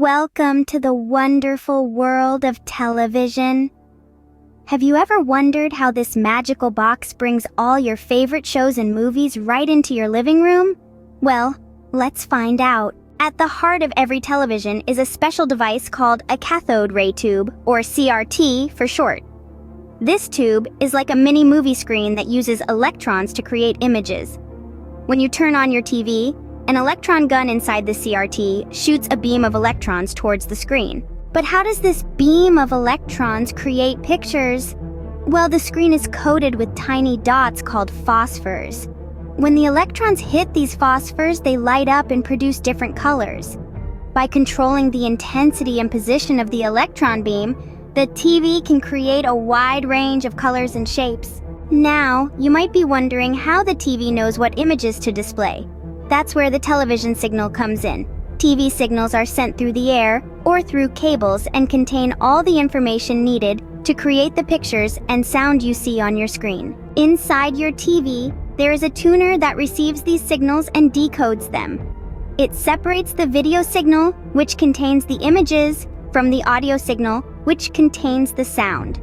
Welcome to the wonderful world of television. Have you ever wondered how this magical box brings all your favorite shows and movies right into your living room? Well, let's find out. At the heart of every television is a special device called a cathode ray tube, or CRT for short. This tube is like a mini movie screen that uses electrons to create images. When you turn on your TV, an electron gun inside the CRT shoots a beam of electrons towards the screen. But how does this beam of electrons create pictures? Well, the screen is coated with tiny dots called phosphors. When the electrons hit these phosphors, they light up and produce different colors. By controlling the intensity and position of the electron beam, the TV can create a wide range of colors and shapes. Now, you might be wondering how the TV knows what images to display. That's where the television signal comes in. TV signals are sent through the air or through cables and contain all the information needed to create the pictures and sound you see on your screen. Inside your TV, there is a tuner that receives these signals and decodes them. It separates the video signal, which contains the images, from the audio signal, which contains the sound.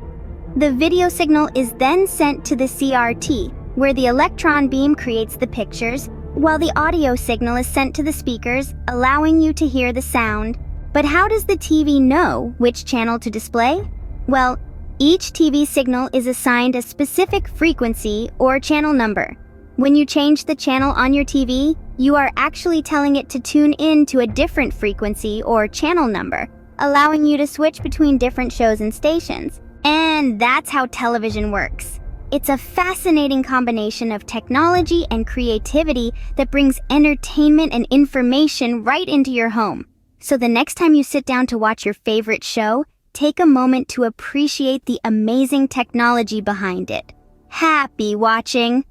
The video signal is then sent to the CRT, where the electron beam creates the pictures, while the audio signal is sent to the speakers, allowing you to hear the sound. But how does the TV know which channel to display? Well, each TV signal is assigned a specific frequency or channel number. When you change the channel on your TV, you are actually telling it to tune in to a different frequency or channel number, allowing you to switch between different shows and stations. And that's how television works. It's a fascinating combination of technology and creativity that brings entertainment and information right into your home. So the next time you sit down to watch your favorite show, take a moment to appreciate the amazing technology behind it. Happy watching!